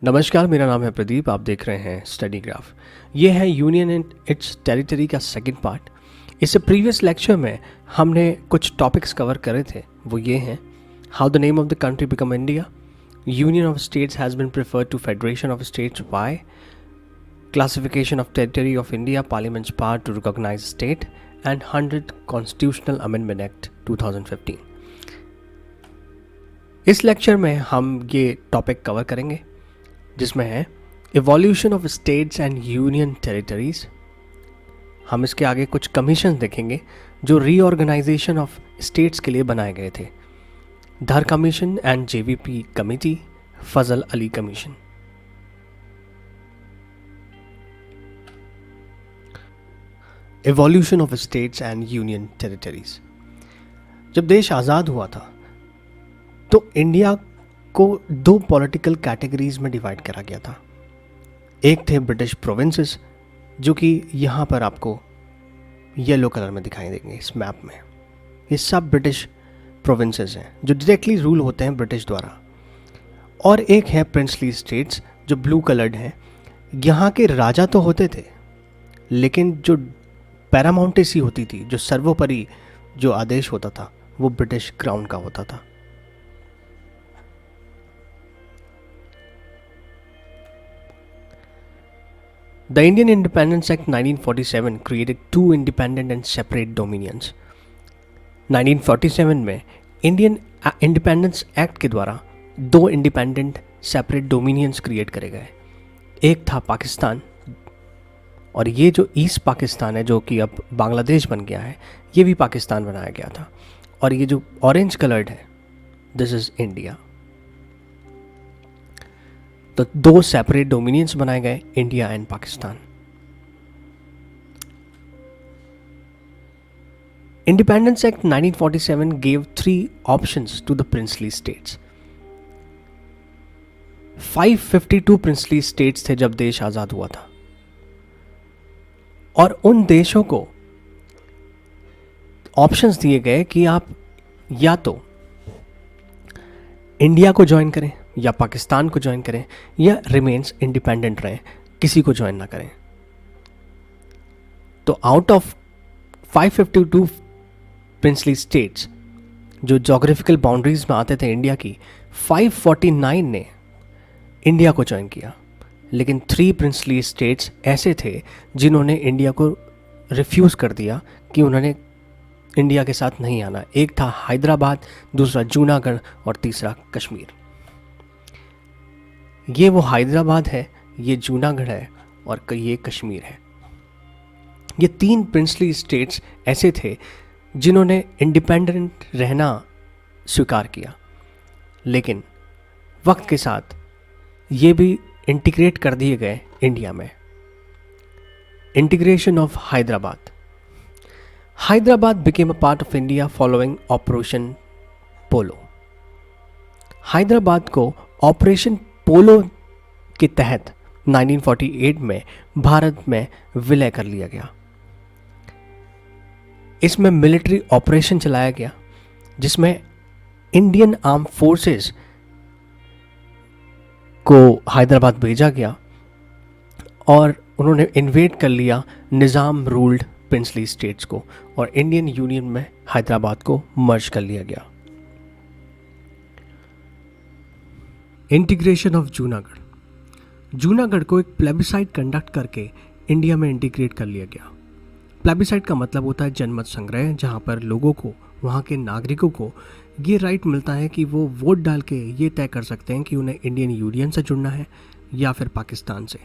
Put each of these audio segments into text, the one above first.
नमस्कार, मेरा नाम है प्रदीप। आप देख रहे हैं स्टडी ग्राफ। ये है यूनियन एंड इट्स टेरिटरी का सेकंड पार्ट। इससे प्रीवियस लेक्चर में हमने कुछ टॉपिक्स कवर करे थे। वो ये हैं: how the name of the country become India, union of states has been preferred to federation of states, why, classification of territory of India, parliament's power to recognise state and 100 constitutional amendment act 2015। इस lecture में हम ये topic cover करेंगे जिसमें है evolution of states and union territories. हम इसके आगे कुछ कमीशन देखेंगे जो रीऑर्गेनाइजेशन ऑफ स्टेट्स के लिए बनाए गए थे: Dhar commission and JVP committee, Fazal Ali commission. Evolution of states and union territories. जब देश आज़ाद हुआ था तो इंडिया को दो पॉलिटिकल कैटेगरीज में डिवाइड करा गया था। एक थे ब्रिटिश प्रोविंसेस, जो कि यहाँ पर आपको येलो कलर में दिखाई देंगे इस मैप में। ये सब ब्रिटिश प्रोविंसेस हैं जो डायरेक्टली रूल होते हैं ब्रिटिश द्वारा। और एक है प्रिंसली स्टेट्स जो ब्लू कलर्ड हैं। यहाँ के राजा तो होते थे, लेकिन जो पैरामाउंटेसी होती थी, जो सर्वोपरि जो आदेश होता था, वो ब्रिटिश क्राउन का होता था। The Indian Independence Act 1947 created two independent and separate dominions. 1947 में इंडियन इंडिपेंडेंस एक्ट के द्वारा दो इंडिपेंडेंट सेपरेट डोमिनियंस क्रिएट करे गए। एक था पाकिस्तान, और ये जो ईस्ट पाकिस्तान है, जो कि अब बांग्लादेश बन गया है, ये भी पाकिस्तान बनाया गया था। और ये जो ऑरेंज कलर्ड है, दिस इज इंडिया। तो दो सेपरेट डोमिनियंस बनाए गए, India and Pakistan. Independence act 1947 gave 3 options to the princely states. 552 princely states थे जब देश आजाद हुआ था, और उन देशों को ऑप्शंस दिए गए कि आप या तो इंडिया को ज्वाइन करें, या पाकिस्तान को ज्वाइन करें, या रिमेन्स इंडिपेंडेंट रहें, किसी को ज्वाइन ना करें। तो आउट ऑफ 552 प्रिंसली स्टेट्स जो जोग्राफिकल बाउंड्रीज में आते थे इंडिया की, 549 ने इंडिया को ज्वाइन किया। लेकिन 3 प्रिंसली स्टेट्स ऐसे थे जिन्होंने इंडिया को रिफ्यूज़ कर दिया कि उन्होंने इंडिया के साथ नहीं आना। एक था हैदराबाद, दूसरा जूनागढ़, और तीसरा कश्मीर। ये वो हैदराबाद है, ये जूनागढ़ है, और ये कश्मीर है। ये 3 प्रिंसली स्टेट्स ऐसे थे जिन्होंने इंडिपेंडेंट रहना स्वीकार किया, लेकिन वक्त के साथ ये भी इंटीग्रेट कर दिए गए इंडिया में। Integration of Hyderabad. Hyderabad became a part of India following operation polo. Hyderabad को ऑपरेशन पोलो के तहत 1948 में भारत में विलय कर लिया गया। इसमें मिलिट्री ऑपरेशन चलाया गया जिसमें इंडियन आर्म फोर्सेस को हैदराबाद भेजा गया, और उन्होंने इन्वेड कर लिया निज़ाम रूल्ड प्रिंसली स्टेट्स को, और इंडियन यूनियन में हैदराबाद को मर्ज कर लिया गया। Integration of Junagadh. जूनागढ़ को एक प्लेबिसाइट कंडक्ट करके इंडिया में इंटीग्रेट कर लिया गया। प्लेबिसाइट का मतलब होता है जनमत संग्रह, जहां पर लोगों को, वहां के नागरिकों को ये राइट मिलता है कि वो वोट डाल के ये तय कर सकते हैं कि उन्हें इंडियन यूनियन से जुड़ना है या फिर पाकिस्तान से।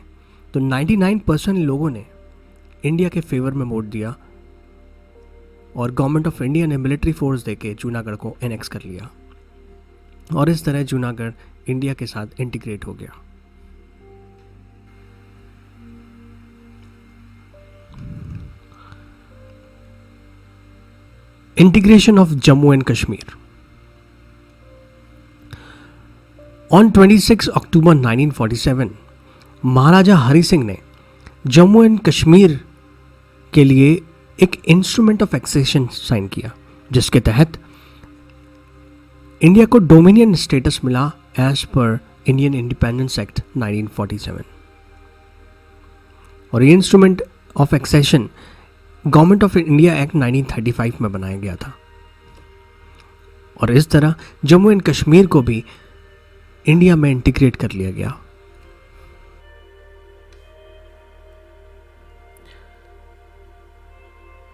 तो 99% लोगों ने इंडिया के फेवर में वोट दिया, और गवर्नमेंट ऑफ इंडिया ने मिलिट्री फोर्स देके जूनागढ़ को एनेक्स कर लिया, और इस तरह जूनागढ़ इंडिया के साथ इंटीग्रेट हो गया। Integration of Jammu and Kashmir. On 26 अक्टूबर 1947 महाराजा हरि सिंह ने जम्मू एंड कश्मीर के लिए एक इंस्ट्रूमेंट ऑफ एक्सेशन साइन किया, जिसके तहत इंडिया को डोमिनियन स्टेटस मिला एज पर इंडियन इंडिपेंडेंस एक्ट 1947 और ये instrument of accession government of India act 1935 में बनाया गया था। और इस तरह जम्मू एंड कश्मीर को भी इंडिया में इंटीग्रेट कर लिया गया।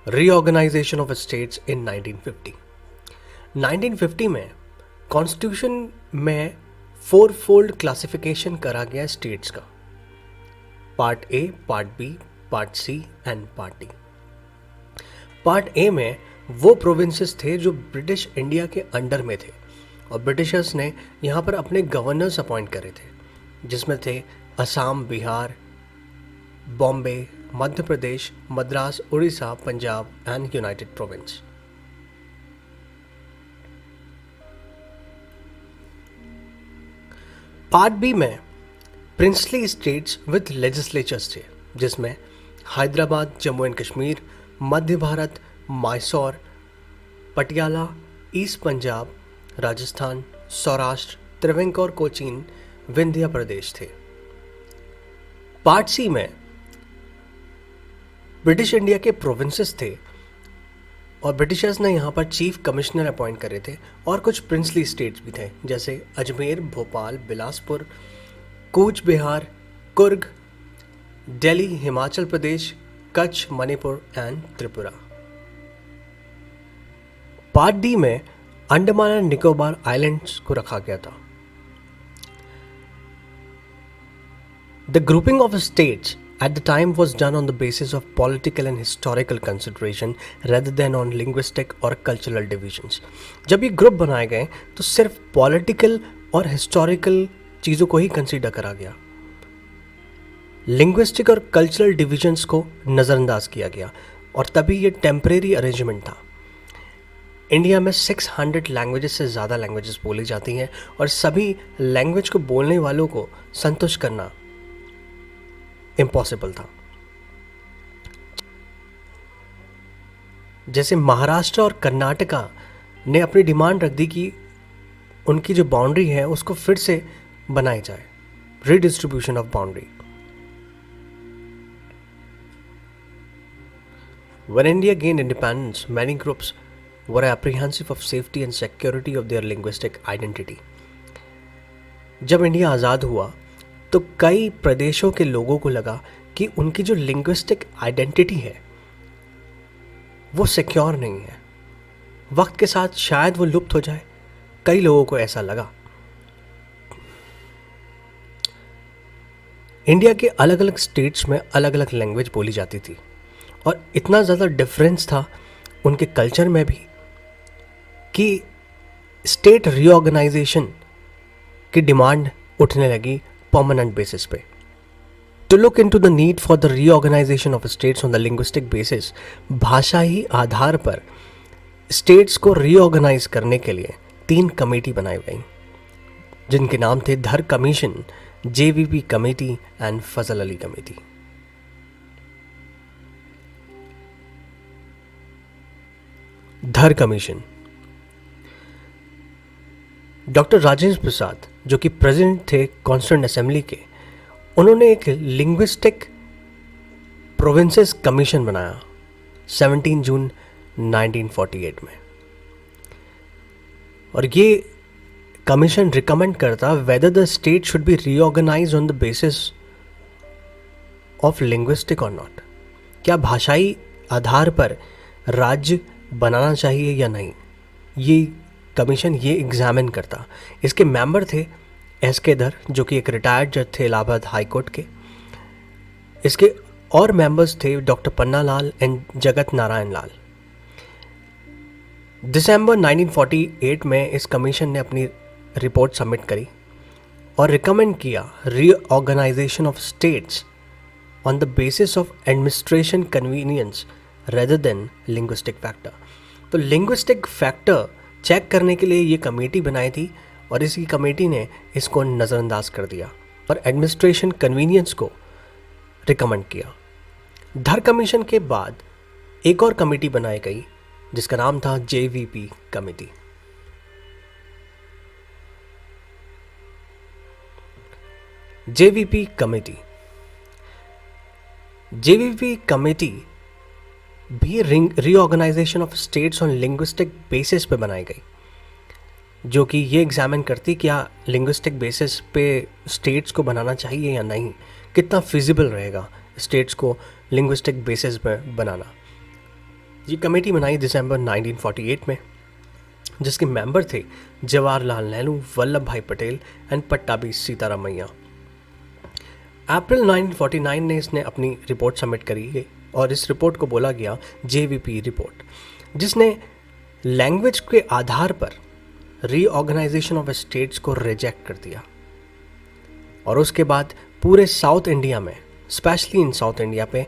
Reorganisation of states in 1950। 1950 में कॉन्स्टिट्यूशन में 4 फोल्ड क्लासिफिकेशन करा गया स्टेट्स का, part A, part B, part C and part D. Part A में वो प्रोविंसेस थे जो ब्रिटिश इंडिया के अंडर में थे और ब्रिटिशर्स ने यहाँ पर अपने गवर्नर्स अपॉइंट करे थे, जिसमें थे Assam, Bihar, Bombay, Madhya Pradesh, Madras, Orissa, Punjab and united province. Part B में प्रिंसली स्टेट्स विद लेजिस्लेचर्स थे, जिसमें हैदराबाद, जम्मू एंड कश्मीर, मध्य भारत, मैसूर, पटियाला, ईस्ट पंजाब, राजस्थान, सौराष्ट्र, त्रिवेंकोर, कोचीन, विंध्य प्रदेश थे। पार्ट सी में ब्रिटिश इंडिया के प्रोविंसेस थे और ब्रिटिशर्स ने यहाँ पर चीफ कमिश्नर अपॉइंट करे थे और कुछ प्रिंसली स्टेट्स भी थे, जैसे Ajmer, Bhopal, Bilaspur, Cooch Behar, Coorg, Delhi, Himachal Pradesh, Kutch, Manipur and Tripura. Part D में अंडमान एंड निकोबार आइलैंड्स को रखा गया था। The grouping of states at the time was done on the basis of political and historical consideration rather than on linguistic or cultural divisions। जब ये ग्रुप बनाए गए तो सिर्फ पॉलिटिकल और हिस्टोरिकल चीज़ों को ही कंसीडर करा गया, लिंग्विस्टिक और कल्चरल डिविजन्स को नज़रअंदाज किया गया और तभी ये टेम्परेरी अरेंजमेंट था। इंडिया में 600 लैंग्वेजेस से ज़्यादा लैंग्वेजेस बोली जाती हैं और सभी लैंग्वेज को बोलने वालों को संतुष्ट करना इम्पॉसिबल था। जैसे महाराष्ट्र और कर्नाटका ने अपनी डिमांड रख दी कि उनकी जो बाउंड्री है उसको फिर से बनाई जाए, redistribution of boundary. When India gained independence, many groups were apprehensive of safety and security of their linguistic identity। जब इंडिया आज़ाद हुआ तो कई प्रदेशों के लोगों को लगा कि उनकी जो लिंग्विस्टिक आइडेंटिटी है वो सिक्योर नहीं है, वक्त के साथ शायद वो लुप्त हो जाए। कई लोगों को ऐसा लगा। इंडिया के अलग अलग स्टेट्स में अलग अलग लैंग्वेज बोली जाती थी और इतना ज़्यादा डिफरेंस था उनके कल्चर में भी कि स्टेट रीऑर्गेनाइजेशन की डिमांड उठने लगी परमानेंट बेसिस पे। To look into the need for the reorganisation of states on the linguistic basis, भाषा ही आधार पर स्टेट्स को रीऑर्गेनाइज करने के लिए 3 कमेटी बनाई गई, जिनके नाम थे Dhar commission, JVP committee and Fazal Ali committee. Dhar commission, doctor Rajendra Prasad जो कि प्रेसिडेंट थे कॉन्स्टिट्यूएंट असेंबली के, उन्होंने एक लिंग्विस्टिक प्रोविंसेस कमीशन बनाया 17 जून 1948 में। और ये कमीशन रिकमेंड करता whether the state should be reorganise on the basis of linguistic और नॉट, क्या भाषाई आधार पर राज्य बनाना चाहिए या नहीं। ये कमीशन ये एग्जामिन करता। इसके मेंबर थे SK धर जो कि एक रिटायर्ड जज थे इलाहाबाद हाई कोर्ट के। इसके और मेंबर्स थे डॉक्टर पन्ना लाल एंड जगत नारायण लाल। दिसंबर 1948 में इस कमीशन ने अपनी रिपोर्ट सबमिट करी और रिकमेंड किया reorganisation of states on the basis of administration convenience rather than linguistic factor. तो लिंग्विस्टिक फैक्टर चेक करने के लिए ये कमेटी बनाई थी और इसी कमेटी ने इसको नज़रअंदाज कर दिया और एडमिनिस्ट्रेशन कन्वीनियंस को रिकमेंड किया। धर कमीशन के बाद एक और कमेटी बनाई गई जिसका नाम था JVP कमेटी। जेवीपी कमेटी भी reorganisation of states on linguistic basis पे बनाई गई, जो कि ये एग्जामिन करती क्या लिंग्विस्टिक बेसिस पे स्टेट्स को बनाना चाहिए या नहीं, कितना फिजिबल रहेगा स्टेट्स को लिंग्विस्टिक बेसिस पे बनाना। ये कमेटी बनाई दिसंबर 1948 में, जिसके मेंबर थे जवाहरलाल नेहरू, वल्लभ भाई पटेल एंड पट्टाभी सीतारामैया। अप्रैल 1949 में इसने अपनी रिपोर्ट सबमिट करी है और इस रिपोर्ट को बोला गया जेवीपी रिपोर्ट, जिसने लैंग्वेज के आधार पर रीऑर्गेनाइजेशन ऑफ स्टेट्स को रिजेक्ट कर दिया। और उसके बाद पूरे साउथ इंडिया में, स्पेशली इन साउथ इंडिया पे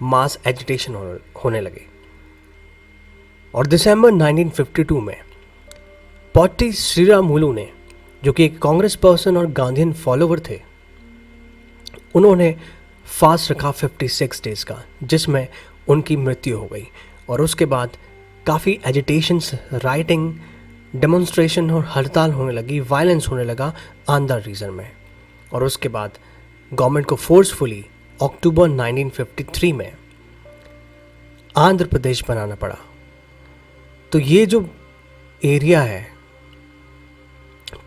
मास एजिटेशन होने लगे। और दिसंबर 1952 में पोट्टी श्रीरामुलु ने, जो कि एक कांग्रेस पर्सन और गांधीयन फॉलोवर थे, उन्होंने फास्ट रखा 56 डेज का, जिसमें उनकी मृत्यु हो गई। और उसके बाद काफ़ी एजिटेशंस, राइटिंग, डेमोन्स्ट्रेशन और हड़ताल होने लगी, वायलेंस होने लगा आंध्र रीजन में। और उसके बाद गवर्नमेंट को फोर्सफुली अक्टूबर 1953 में आंध्र प्रदेश बनाना पड़ा। तो ये जो एरिया है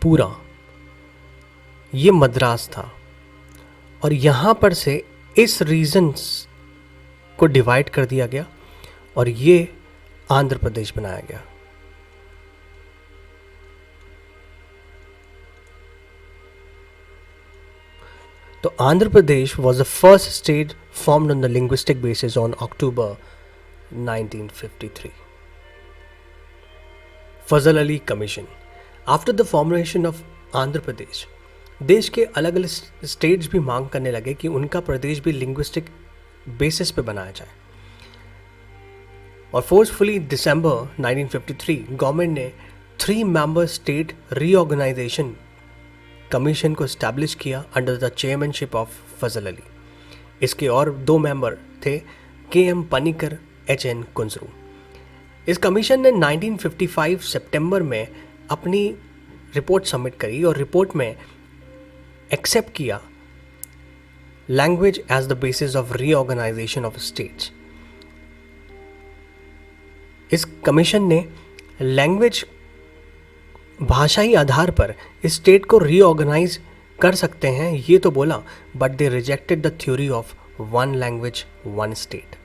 पूरा, ये मद्रास था और यहाँ पर से इस रीजन्स को डिवाइड कर दिया गया और ये आंध्र प्रदेश बनाया गया। तो Andhra Pradesh was the first state formed on the linguistic basis on October 1953. Fazal Ali commission. After the formation of Andhra Pradesh, देश के अलग अलग स्टेट्स भी मांग करने लगे कि उनका प्रदेश भी लिंग्विस्टिक बेसिस पे बनाया जाए। और फोर्सफुली दिसंबर 1953 गवर्नमेंट ने 3 मेंबर स्टेट रीऑर्गेनाइजेशन कमीशन को इस्टेब्लिश किया अंडर द चेयरमैनशिप ऑफ फजल अली। इसके और 2 मेंबर थे, के.एम. पनिकर, एच.एन. कुंजरू। इस कमीशन ने 1955 सितंबर में अपनी रिपोर्ट सबमिट करी और रिपोर्ट में एक्सेप्ट किया language as the basis of reorganisation of states. इस कमीशन ने लैंग्वेज, भाषाई आधार पर स्टेट को रीऑर्गेनाइज कर सकते हैं ये तो बोला, but they rejected the theory of one language one state.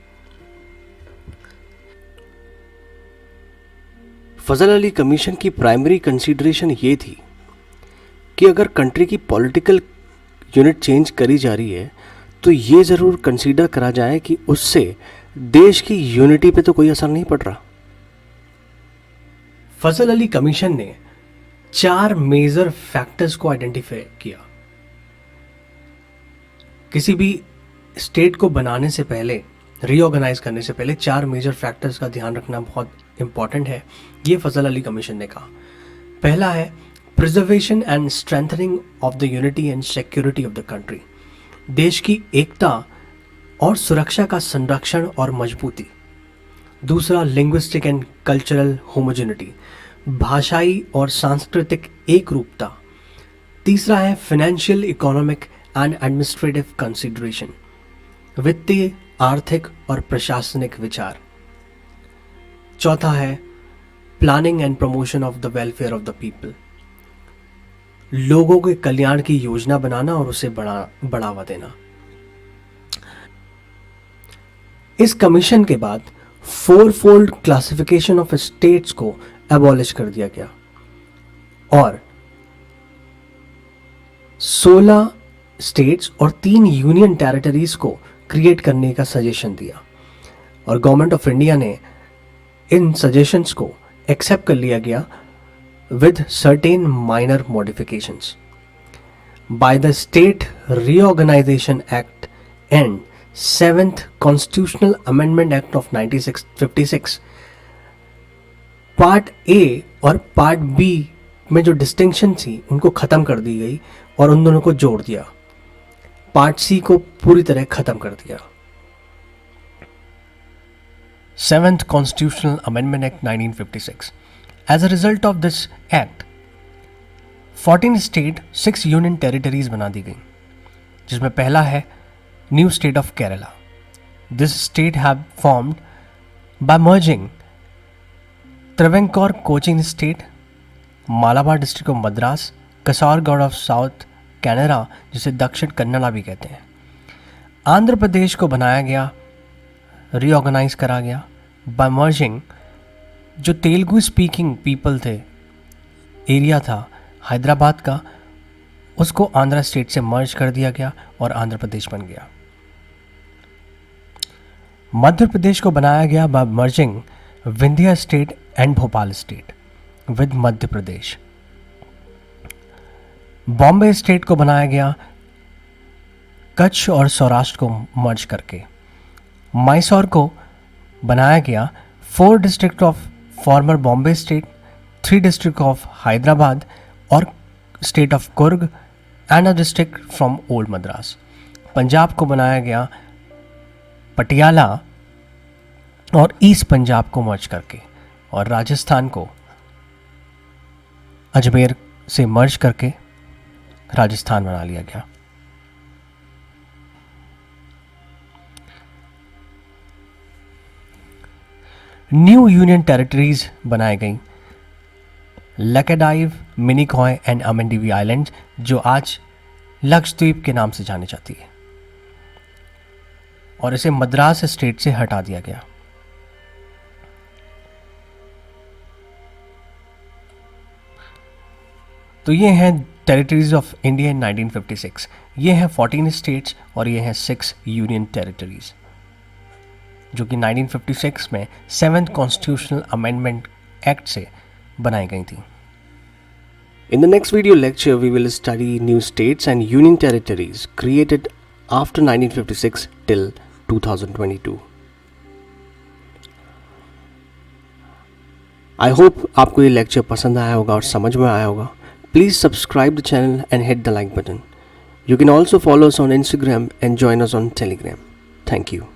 Fazal Ali commission की प्राइमरी कंसीडरेशन ये थी कि अगर कंट्री की पॉलिटिकल यूनिट चेंज करी जा रही है तो ये ज़रूर कंसीडर करा जाए कि उससे देश की यूनिटी पे तो कोई असर नहीं पड़ रहा। फजल अली कमीशन ने 4 मेजर फैक्टर्स को आइडेंटिफाई किया। किसी भी स्टेट को बनाने से पहले, रीऑर्गेनाइज करने से पहले 4 मेजर फैक्टर्स का ध्यान रखना बहुत इंपॉर्टेंट है, ये फजल अली कमीशन ने कहा। पहला है preservation and strengthening of the unity and security of the country, देश की एकता और सुरक्षा का संरक्षण और मजबूती। दूसरा लिंग्विस्टिक एंड कल्चरल होमोजेनिटी, भाषाई और सांस्कृतिक एक रूपता। तीसरा है financial, economic and administrative consideration, वित्तीय, आर्थिक और प्रशासनिक विचार। चौथा है planning and promotion of the welfare of the people, लोगों के कल्याण की योजना बनाना और उसे बढ़ावा देना। इस कमीशन के बाद 4-fold क्लासिफिकेशन ऑफ स्टेट्स को एबॉलिश कर दिया गया और 16 स्टेट्स और 3 यूनियन टेरिटरीज को क्रिएट करने का सजेशन दिया और गवर्नमेंट ऑफ इंडिया ने इन सजेशंस को एक्सेप्ट कर लिया गया with certain minor modifications. By the State Reorganization Act and 7th Constitutional Amendment Act of 1956, part A और पार्ट बी में जो डिस्टिंक्शन थी उनको ख़त्म कर दी गई और उन दोनों को जोड़ दिया, पार्ट सी को पूरी तरह ख़त्म कर दिया। 7th Constitutional Amendment Act 1956. As a result of this act, 14 state, 6 union territories बना दी गई जिसमें पहला है new state of Kerala. This state have formed by merging Travancore Cochin state, Malabar district of Madras, Kasaragod of south Canara जिसे दक्षिण कन्नड़ा भी कहते हैं. आंध्र प्रदेश को बनाया गया, रीऑर्गेनाइज करा गया बाय मर्जिंग जो तेलुगु स्पीकिंग पीपल थे, एरिया था हैदराबाद का, उसको आंध्र स्टेट से मर्ज कर दिया गया और आंध्र प्रदेश बन गया. मध्य प्रदेश को बनाया गया by merging Vindhya state and Bhopal state with Madhya Pradesh. Bombay state को बनाया गया कच्छ और सौराष्ट्र को मर्ज करके. मैसूर को बनाया गया 4 district of former Bombay state, 3 district of Hyderabad और state of Coorg and a district from old Madras. Punjab को बनाया गया पटियाला और ईस्ट पंजाब को मर्ज करके, और राजस्थान को अजमेर से मर्ज करके राजस्थान बना लिया गया. न्यू यूनियन टेरिटरीज बनाई गई, लैकेडाइव, मिनिकॉय एंड अमेंडीवी आइलैंड जो आज लक्षद्वीप के नाम से जाने जाती है, और इसे मद्रास स्टेट से हटा दिया गया. तो ये हैं टेरिटरीज ऑफ इंडिया इन 1956. ये हैं 14 स्टेट्स और ये हैं 6 यूनियन टेरिटरीज जो कि 1956 में 7th कॉन्स्टिट्यूशनल अमेंडमेंट एक्ट से बनाई गई थी. In the next video lecture, we will study new states and union territories created after 1956 till 2022. I hope आपको ये lecture पसंद आया होगा और समझ में आया होगा. Please subscribe the channel and hit the like button. You can also follow us on Instagram and join us on Telegram. Thank you.